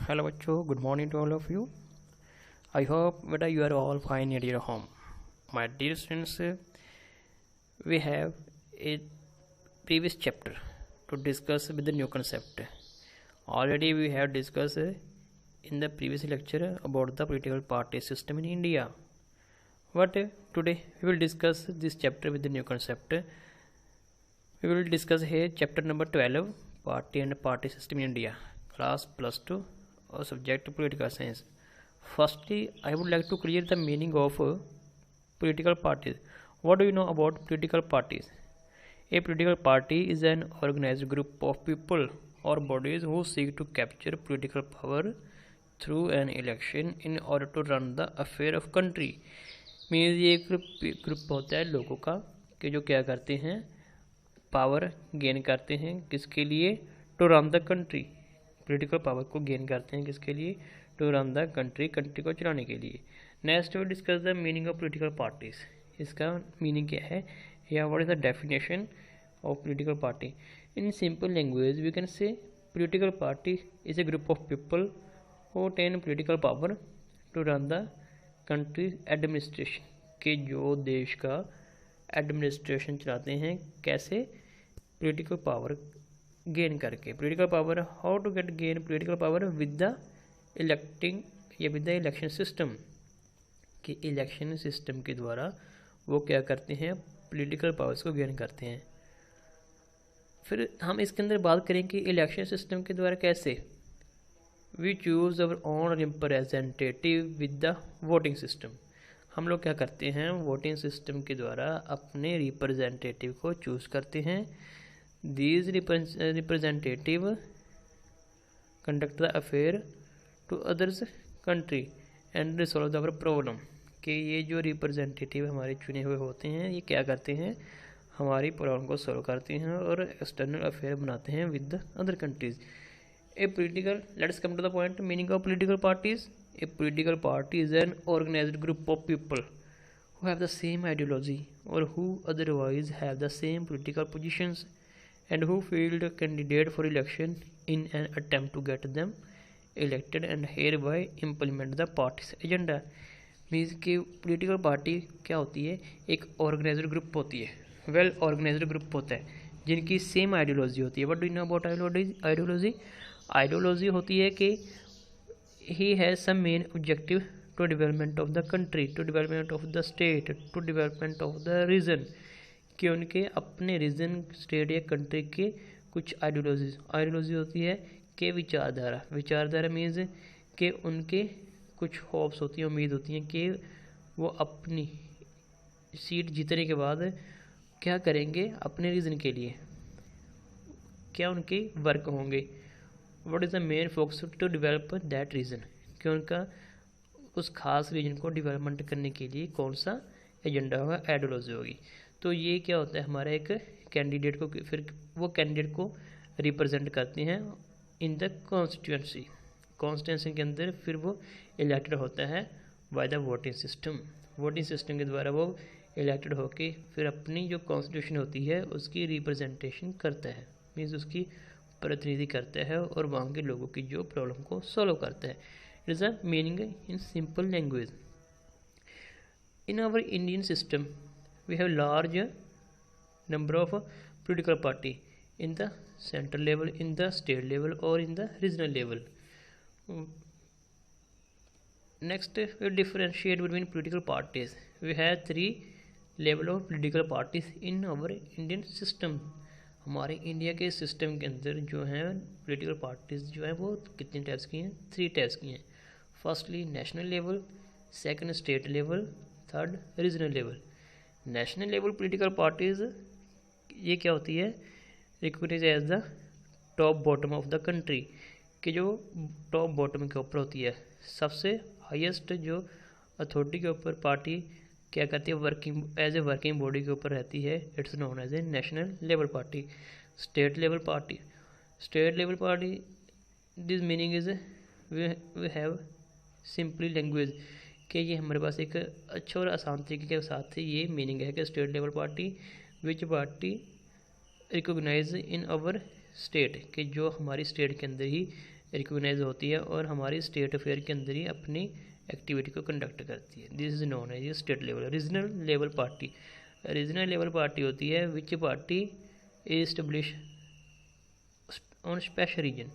Hello बच्चों, good morning to all of you. I hope that you are all fine at your home. My dear students, we have a previous chapter to discuss with the new concept. Already we have discussed in the previous lecture about the political party system in India. But today we will discuss this chapter with the new concept. We will discuss here chapter number 12, Party and Party System in India, class plus 2 or subject political science. Firstly, I would like to clear the meaning of political parties. What do you know about political parties? A political party is an organized group of people or bodies who seek to capture political power through an election in order to run the affair of country. Means ये एक group होता है लोगों का कि जो क्या करते हैं, पावर गेन करते हैं किसके लिए, to run the country. Political power को गेन करते हैं किसके लिए, to run the country, country को चलाने के लिए। Next we discuss the meaning of political parties. इसका मीनिंग क्या है या what is the definition of political party. In simple language we can say political party is a group of people who tend political power to run the country administration, के जो देश का administration चलाते हैं कैसे, पॉलिटिकल पावर गेन करके। Political power, how to get gain political power with the electing या with the election system, कि इलेक्शन सिस्टम के द्वारा वो क्या करते हैं, पॉलिटिकल पावर्स को गेन करते हैं। फिर हम इसके अंदर बात करें कि इलेक्शन सिस्टम के द्वारा कैसे, we choose our own representative with the voting system. हम लोग क्या करते हैं, वोटिंग सिस्टम के द्वारा अपने रिप्रेजेंटेटिव को चूज़ करते हैं। These representative conduct the affair to others country and resolve our problem, कि ये जो रिप्रेजेंटेटिव हमारे चुने हुए होते हैं ये क्या करते हैं, हमारी प्रॉब्लम को सॉल्व करते हैं और एक्सटर्नल अफेयर बनाते हैं with the other countries. A political, let's come to the point, meaning of political parties. A political party is an organized group of people who have the same ideology or who otherwise have the same political positions and who field a candidate for election in an attempt to get them elected and hereby implement the party's agenda. Means कि political party क्या होती है, एक organized group होती है, well organized group होता है जिनकी same ideology होती है। What do you know about ideology? Ideology होती है कि he has some main objective to development of the country, to development of the state, to development of the region, कि उनके अपने रीजन, स्टेट या country के कुछ आइडियोलॉजी होती है कि विचारधारा। विचारधारा मीन्स कि उनके कुछ होप्स होती हैं, उम्मीद होती हैं कि वो अपनी सीट जीतने के बाद क्या करेंगे अपने रीजन के लिए, क्या उनके वर्क होंगे। What is the main focus to develop that region, कि उनका उस खास रीजन को डेवलपमेंट करने के लिए कौन सा एजेंडा होगा, आइडियोलॉजी होगी। तो ये क्या होता है, हमारा एक कैंडिडेट को, फिर वो कैंडिडेट को रिप्रेजेंट करते हैं इन द कॉन्स्टिट्यूंसी के अंदर, फिर वो इलेक्टेड होता है by the voting system. Voting system के द्वारा वो इलेक्टेड होके फिर अपनी जो कॉन्स्टिट्यूशन होती है उसकी रिप्रेजेंटेशन करता है, मीन्स उसकी प्रतिनिधि करता है और वहाँ के लोगों की जो प्रॉब्लम को सॉल्व करता है। It is a meaning in simple language. In our Indian system we have large number of political party in the central level, in the state level और in the regional level. Next we differentiate between political parties. We have 3 level of political parties in our Indian system. हमारे India के system के अंदर जो हैं political parties जो हैं वो कितने टाइप्स की हैं, 3 टाइप्स की हैं। Firstly national level, second state level, third regional level. National level political parties ये क्या होती है, recognise as the top bottom of the country, कि जो टॉप बॉटम के ऊपर होती है, सबसे हाईएस्ट जो अथॉरिटी के ऊपर पार्टी क्या करती है, working as a working body के ऊपर रहती है, it's known as a national level party. State level party, state level party this meaning is we have simply language, कि ये हमारे पास एक अच्छा और आसान तरीके के साथ ये मीनिंग है कि state level party which party recognise in our state, कि जो हमारी स्टेट के अंदर ही रिकॉग्नाइज होती है और हमारी स्टेट अफेयर के अंदर ही अपनी एक्टिविटी को कंडक्ट करती है। This is known as state level. Regional level party, regional level party होती है which party establish on special region,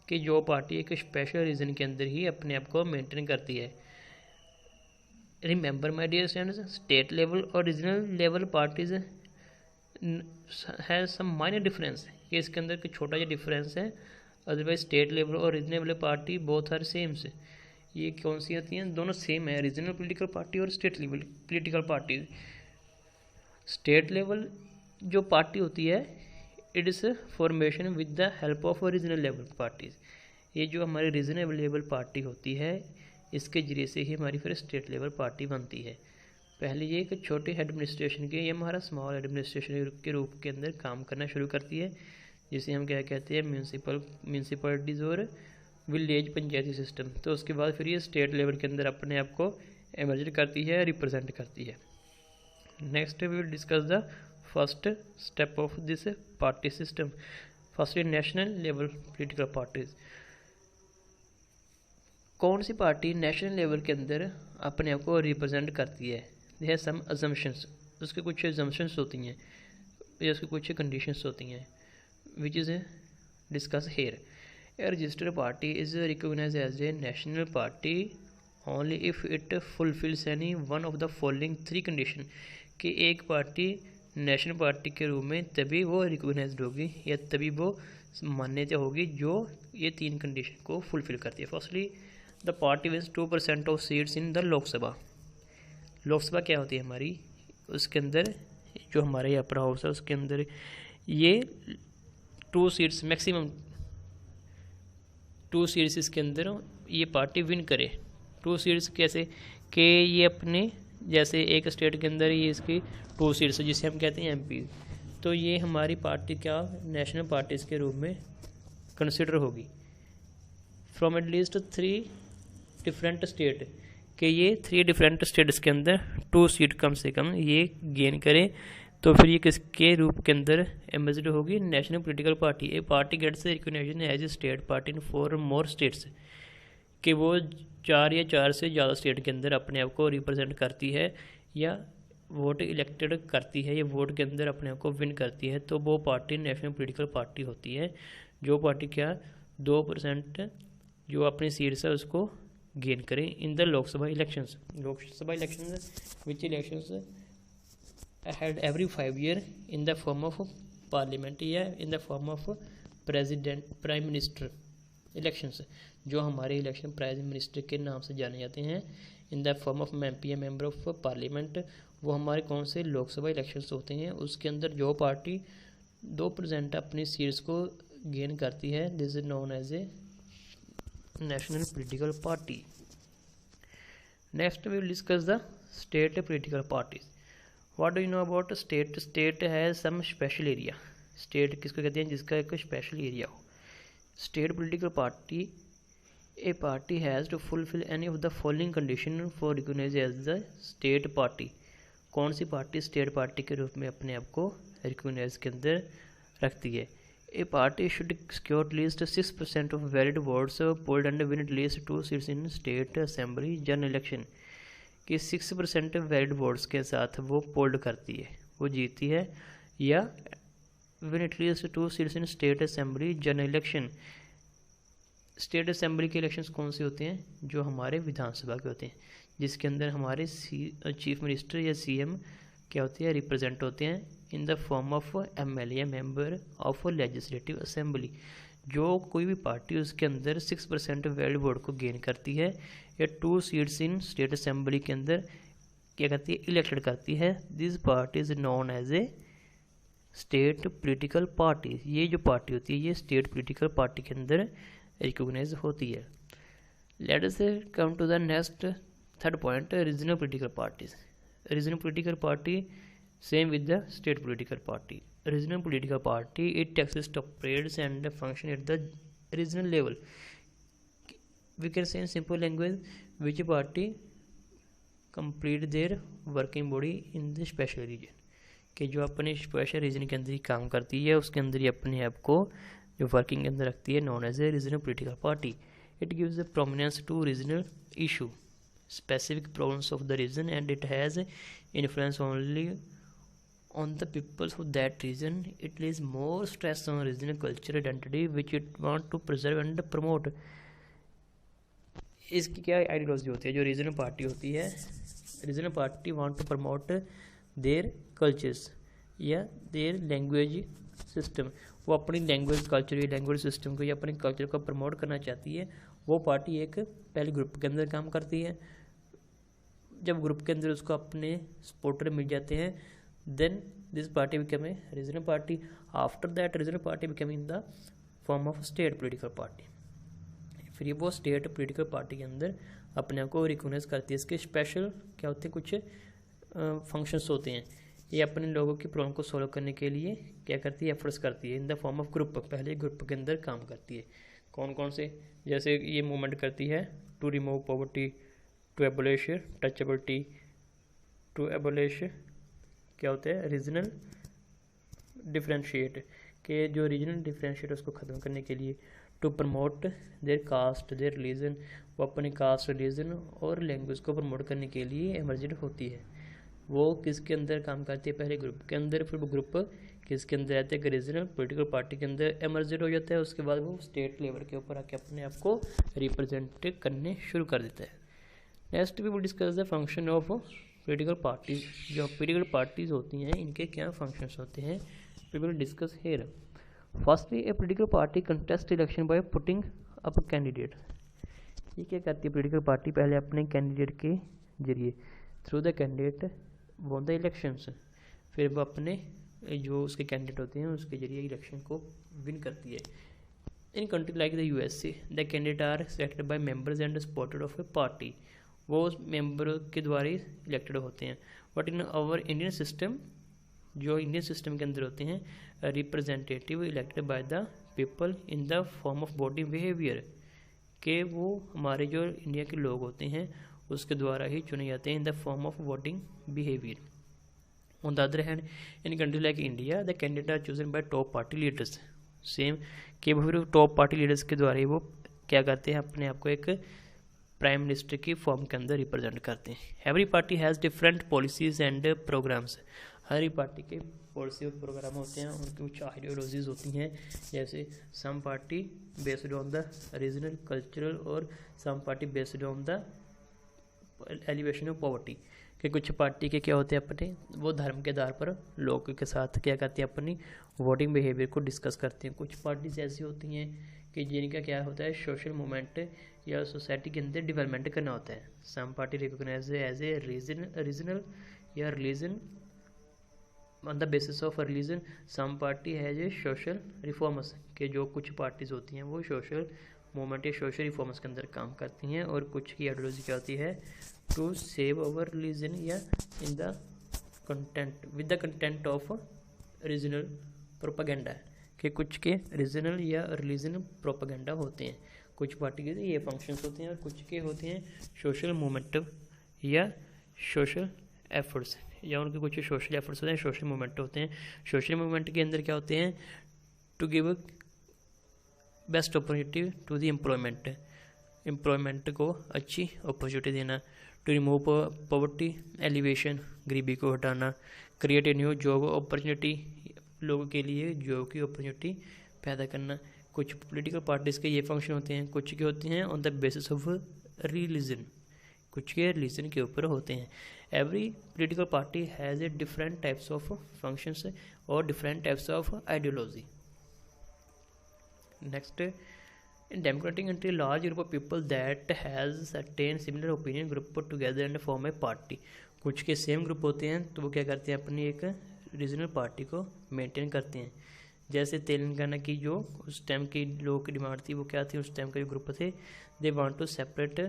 कि जो पार्टी एक स्पेशल रीजन के अंदर ही अपने आप को मेंटेन करती है। Remember my dear students, state level और regional level parties has some minor difference, ये इसके अंदर कुछ छोटा सा डिफरेंस है। अदरवाइज स्टेट लेवल और regional level party both are same से। ये कौन सी होती हैं? दोनों सेम है, रीजनल पॉलिटिकल पार्टी और state level political party. State level जो पार्टी होती है it is formation with the help of regional level parties. ये जो हमारी रीजनल लेवल पार्टी होती है इसके जरिए से ही हमारी फिर स्टेट लेवल पार्टी बनती है। पहले ये एक छोटे एडमिनिस्ट्रेशन के, ये हमारा स्मॉल एडमिनिस्ट्रेशन के रूप के अंदर काम करना शुरू करती है, जिसे हम क्या कहते हैं म्यूनसिपलिटीज़ और विलेज पंचायती सिस्टम। तो उसके बाद फिर ये स्टेट लेवल के अंदर अपने आप को एमर्ज करती है, रिप्रेजेंट करती है। Next we will discuss the first step of this party system. First national level political parties. कौन सी पार्टी नेशनल लेवल के अंदर अपने आप को रिप्रेजेंट करती है? देयर सम अजम्पशंस, उसके कुछ अजम्पशंस होती हैं या उसकी कुछ कंडीशंस होती हैं which is discuss hair. A registered party is recognized as a national party only if it fulfills any one of the following three condition, कि एक पार्टी नेशनल पार्टी के रूप में तभी वो रिकॉग्नाइज्ड होगी या तभी वो मान्यता होगी जो ये तीन कंडीशन को फुलफिल करती है। Firstly the party wins 2% of seats in the Lok Sabha. Lok Sabha क्या होती है हमारी, उसके अंदर जो हमारा ये अपर हाउस है उसके अंदर ये 2 सीट्स मैक्सिमम 2 सीट्स इसके अंदर ये पार्टी विन करे। 2 सीट्स कैसे कि ये अपने जैसे एक स्टेट के अंदर ये इसकी 2 सीट्स जिसे हम कहते हैं एमपी, तो ये हमारी पार्टी क्या नेशनल पार्टीज के रूप में कंसिडर होगी। फ्रॉम एटलीस्ट 3 डिफरेंट स्टेट, कि ये 3 डिफरेंट स्टेट्स के अंदर 2 सीट कम से कम ये गेन करे, तो फिर ये किसके रूप के अंदर एमर्ज होगी? National political party. A party gets recognition as a state party in 4 more states, कि वो 4 या 4 से ज़्यादा स्टेट के अंदर अपने आप को रिप्रेजेंट करती है या वोट इलेक्टेड करती है या वोट के अंदर अपने आप को विन करती है, तो वो पार्टी नेशनल पॉलिटिकल पार्टी होती है। जो पार्टी क्या 2% जो अपनी सीट्स है उसको गेन करें in the Lok Sabha elections. Lok Sabha elections which elections had every 5 years in the form of parliament या in the form of president prime minister elections, जो हमारे इलेक्शन प्राइम मिनिस्टर के नाम से जाने जाते हैं। In the form of MP member of parliament, वो हमारे कौन से लोकसभा इलेक्शंस होते हैं, उसके अंदर जो पार्टी 2% अपनी सीट्स को गेन करती है this is known as a national political party. Next we will discuss the state political parties. What do you know about state? State has some special area. State किसको कहते हैं? जिसका एक special area हो। State political party, a party has to fulfill any of the following condition for recognized as the state party. कौन सी party state party के रूप में अपने आप को रिकॉग्नाइज के अंदर रखती है? A party should secure at least 6% of valid votes polled and win at least 2 seats in state assembly general election, कि 6% वैलिड वोट्स के साथ वो पोल्ड करती है, वो जीतती है, या win at least 2 seats in state assembly general election. State assembly के इलेक्शंस कौन से होते हैं? जो हमारे विधानसभा के होते हैं, जिसके अंदर हमारे चीफ मिनिस्टर या सीएम क्या होते हैं? रिप्रेजेंट होते हैं in the form of MLA member of legislative assembly. जो कोई भी पार्टी उसके अंदर 6% वैलिड वोट को गेन करती है या 2 सीट्स इन स्टेट असेंबली के अंदर क्या करती है? इलेक्टेड करती है। This party is known as a state political party. ये जो पार्टी होती है ये स्टेट पॉलिटिकल पार्टी के अंदर रिकॉग्नाइज होती है। Let us come to the next third point, regional political parties. Regional political party same with the state political party. Regional political party it exists operates and function at the regional level. We can say in simple language which party complete their working body in the special region, कि जो अपने special reason के अंदर ही काम करती है उसके अंदर ही अपने आप को जो वर्किंग के अंदर रखती है, known as a regional political party. It gives a prominence to regional issue, specific problems of the region, and it has influence only on the peoples of that region. It lays more stress on regional culture identity which it want to preserve and promote. इसकी क्या ideology होती है? जो regional party होती है, regional party want to promote their cultures या their language system. वो अपनी लैंग्वेज कल्चर या लैंग्वेज सिस्टम को या अपने कल्चर को प्रमोट करना चाहती है. वो पार्टी एक पहले ग्रुप के अंदर काम करती है. जब ग्रुप के अंदर उसको अपने सपोर्टर मिल जाते हैं, then this party become a regional party. After that regional party become in the form of state political party. फिर वो स्टेट पोलिटिकल पार्टी के अंदर अपने आप को रिकॉग्नाइज करती है. इसके स्पेशल क्या होते हैं, कुछ फंक्शंस होते हैं. ये अपने लोगों की प्रॉब्लम को सॉल्व करने के लिए क्या करती है, एफर्ट्स करती है in the form of group. पहले ग्रुप के अंदर काम करती है. कौन कौन से? जैसे ये मूवमेंट करती है to remove poverty, to abolish touchability, to abolish क्या होता है, रीजनल डिफ्रेंशिएट, के जो रीजनल डिफ्रेंशिएट उसको ख़त्म करने के लिए. To promote their caste, their religion, वो अपने कास्ट, रिलीजन और लैंग्वेज को प्रमोट करने के लिए एमर्जेंट होती है. वो किसके अंदर काम करती है? पहले ग्रुप के अंदर. फिर वो ग्रुप किसके अंदर रहते हैं? रीजनल पॉलिटिकल पार्टी के अंदर एमर्जेंट हो जाता है. उसके बाद वो स्टेट लेवल के ऊपर आके अपने आप को रिप्रेजेंट करने शुरू कर देता है. Next we will discuss the function of political parties. जो पॉलिटिकल पार्टीज होती हैं, इनके क्या फंक्शंस होते हैं, we will discuss here. Firstly a political party contest election by putting up candidate. ये क्या करती है पॉलिटिकल पार्टी? पहले अपने कैंडिडेट के जरिए, through the candidate won the elections, फिर वो अपने जो उसके कैंडिडेट होते हैं उसके जरिए इलेक्शन को विन करती है. In country like the USA, the candidate are selected by members and supported of a party. वो मेंबर के द्वारा इलेक्टेड होते हैं. But in our Indian system, जो इंडियन सिस्टम के अंदर होते हैं, representative elected by the people in the form of voting behaviour, के वो हमारे जो इंडिया के लोग होते हैं उसके द्वारा ही चुने जाते हैं in the form of voting behaviour. On the other hand, in country like India, the candidate are chosen by top party leaders. Same कि फिर टॉप पार्टी लीडर्स के द्वारा ही वो क्या करते हैं, अपने आप को एक प्राइम मिनिस्टर की फॉर्म के अंदर रिप्रेजेंट करते हैं. Every party has different policies and programmes. हर ही पार्टी के पॉलिसी और प्रोग्राम होते हैं, उनकी कुछ आइडियोलॉजीज होती हैं. जैसे some party based on the regional cultural और some party based on the elevation of poverty. कि कुछ पार्टी के क्या होते हैं, अपने वो धर्म के आधार पर लोगों के साथ क्या करती हैं, अपनी वोटिंग बिहेवियर को डिस्कस करते हैं. कुछ पार्टीज ऐसी होती हैं कि जिनका क्या होता है, सोशल मूवमेंट या सोसाइटी के अंदर डेवलपमेंट करना होता है. Some party recognise as a regional या religion on the basis of religion. Some party has a social reforms, के जो कुछ पार्टीज होती हैं वो सोशल मूवमेंट या सोशल रिफॉर्म्स के अंदर काम करती हैं. और कुछ की आइडियोलॉजी क्या होती है, टू सेव अवर रिलीजन या in the content with the content of regional propaganda, कि कुछ के रीजनल या रिलीजन प्रोपागेंडा होते हैं. कुछ पार्टी के ये फंक्शंस होते हैं और कुछ के होते हैं सोशल मूवमेंट या सोशल एफर्ट्स, या उनके कुछ सोशल एफर्ट्स होते हैं, सोशल मूवमेंट होते हैं. सोशल मूवमेंट के अंदर क्या होते हैं, to give best opportunity to the employment को अच्छी अपॉर्चुनिटी देना. टू रिमूव पॉवर्टी एलिवेशन, गरीबी को हटाना. Create a new job opportunity, लोगों के लिए जॉब की अपॉर्चुनिटी पैदा करना. कुछ पॉलिटिकल पार्टीज़ के ये फंक्शन होते हैं. कुछ के होते हैं on the basis of religion, कुछ के रिलीजन के ऊपर होते हैं. Every political party has a different types of functions और different types of ideology. Next, in democratic country, large group of people that has certain similar opinion group put together and form a party. कुछ के same group होते हैं तो वो क्या करते हैं, अपनी एक रीजनल पार्टी को मेंटेन करते हैं. जैसे तेलंगाना की जो उस टाइम की लोगों की डिमांड थी, वो क्या थी, उस टाइम का जो ग्रुप थे, they want to separate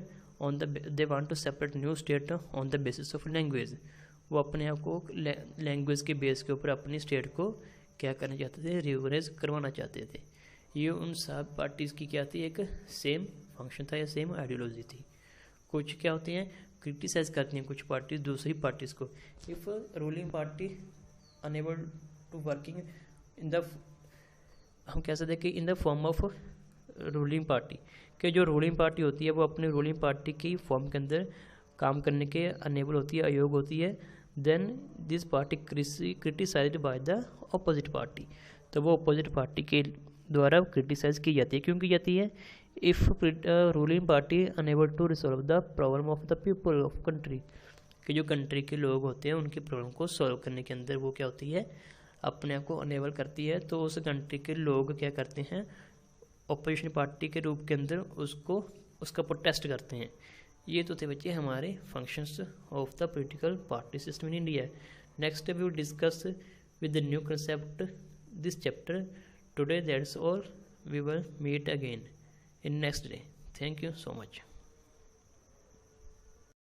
new state on the basis of language. वो अपने आप को लैंग्वेज के बेस के ऊपर अपनी स्टेट को क्या करना चाहते थे, रिकॉग्नाइज करवाना चाहते थे. ये उन सब पार्टीज़ की क्या थी, एक सेम फंक्शन था या सेम आइडियोलॉजी थी. कुछ क्या होती हैं, क्रिटिसाइज करती हैं कुछ पार्टीज दूसरी पार्टीज़ को. If ruling party unable to working in the हम कह सकते हैं कि इन द फॉर्म ऑफ रूलिंग पार्टी, कि जो रूलिंग पार्टी होती है वो अपने रूलिंग पार्टी की फॉर्म के अंदर काम करने के अनेबल होती है, अयोग्य होती है। Then this party criticised by the opposite party, तो वो अपोजिट पार्टी के द्वारा क्रिटिसाइज की जाती है। क्यों की जाती है? If ruling party unable to resolve the problem of the people of country, कि जो कंट्री के लोग होते हैं उनकी प्रॉब्लम को सॉल्व करने के अंदर वो क्या होती है, अपने आप को अनेबल करती है। तो उस कंट्री के लोग क्या करते हैं, अपोजिशन पार्टी के रूप के अंदर उसका प्रोटेस्ट करते हैं। ये तो थे बच्चे हमारे functions of the political party system in India. Next we will discuss with the new concept this chapter. Today that's all, we will meet again in next day. Thank you so much.